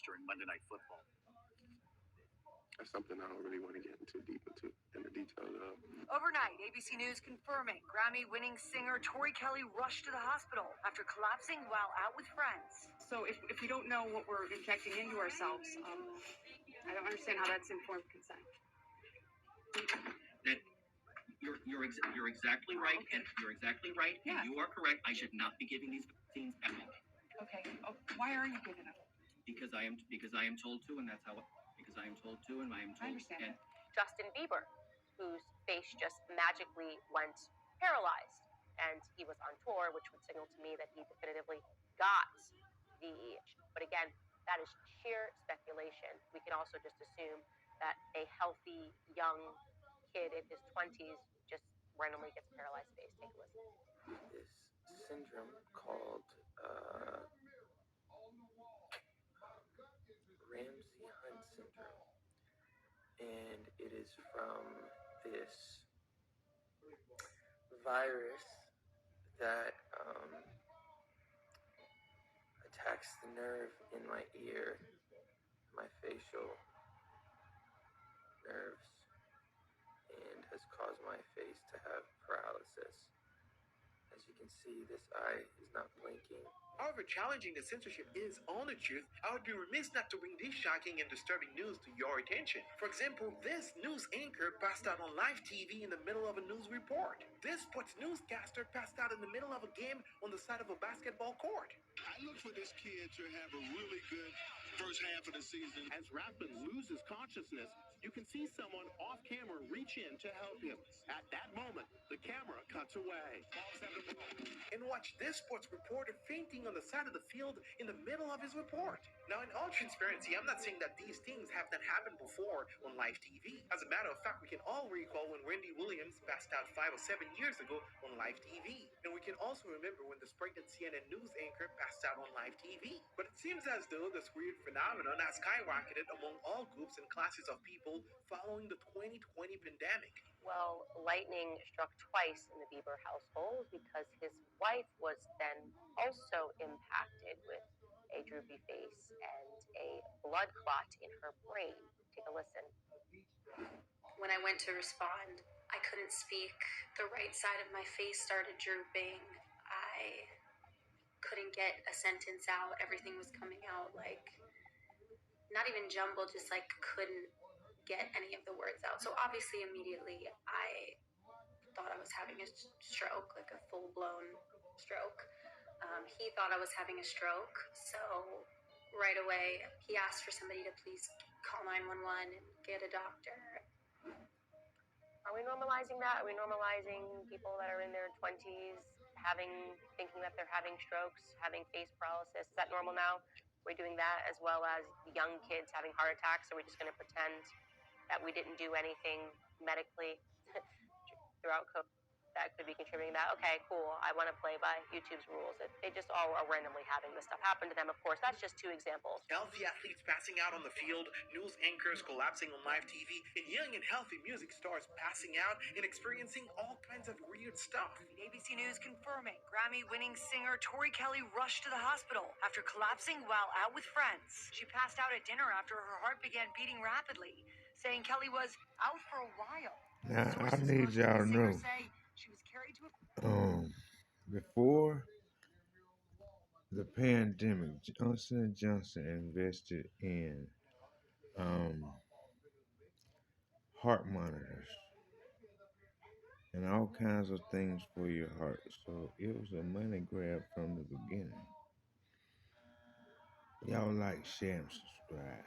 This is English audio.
match during Monday Night Football. That's something I don't really want to get into in the details of. Overnight, ABC News confirming Grammy-winning singer Tori Kelly rushed to the hospital after collapsing while out with friends. So if we don't know what we're injecting into ourselves, I don't understand how that's informed consent. That you're exactly right, and you're exactly right, Yeah. and you are correct. I should not be giving these vaccines at all. Okay. Oh, why are you giving them? Because I am told to, and that's how. Because I am told to, and I am told. I understand. And Justin Bieber, whose face just magically went paralyzed, and he was on tour, which would signal to me that he definitively got the. But again, that is sheer speculation. We can also just assume that a healthy young kid in his 20s just randomly gets a paralyzed face. Take a listen. This syndrome called Ramsay-Hunt syndrome, and it is from this virus that attacks the nerve in my ear, my facial nerves, and has caused my face to have paralysis. As you can see, this eye is not blinking. However challenging the censorship is on the truth, I would be remiss not to bring this shocking and disturbing news to your attention. For example, this news anchor passed out on live TV in the middle of a news report. This sports newscaster passed out in the middle of a game on the side of a basketball court. I look for this kid to have a really good first half of the season. As Rathbun loses consciousness, you can see someone off camera reach in to help him. At that moment, the camera cuts away. And watch this sports reporter fainting on the side of the field in the middle of his report. Now, in all transparency, I'm not saying that these things have not happened before on live TV. As a matter of fact, we can all recall when Wendy Williams passed out 5 or 7 years ago on live TV. And we can also remember when this pregnant CNN news anchor passed out on live TV. But it seems as though this weird phenomenon has skyrocketed among all groups and classes of people following the 2020 pandemic. Well, lightning struck twice in the Bieber household because his wife was then also impacted with a droopy face and a blood clot in her brain. Take a listen. When I went to respond, I couldn't speak. The right side of my face started drooping. I couldn't get a sentence out. Everything was coming out like, not even jumbled, just like couldn't get any of the words out. So obviously immediately I thought I was having a stroke, like a full-blown stroke. He thought I was having a stroke, so right away he asked for somebody to please call 911 and get a doctor. Are we normalizing that? Are we normalizing people that are in their 20s thinking that they're having strokes, having face paralysis? Is that normal now? Are we doing that as well as young kids having heart attacks? Are we just going to pretend that we didn't do anything medically throughout COVID that could be contributing to that? Okay, cool. I want to play by YouTube's rules. They just all are randomly having this stuff happen to them. Of course, that's just 2 examples. Healthy athletes passing out on the field, news anchors collapsing on live TV, and young and healthy music stars passing out and experiencing all kinds of weird stuff. ABC News confirming Grammy-winning singer Tori Kelly rushed to the hospital after collapsing while out with friends. She passed out at dinner after her heart began beating rapidly, saying Kelly was out for a while. Now, I need y'all to know, she was carried to before the pandemic, Johnson & Johnson invested in heart monitors and all kinds of things for your heart. So it was a money grab from the beginning. Y'all like, share, and subscribe.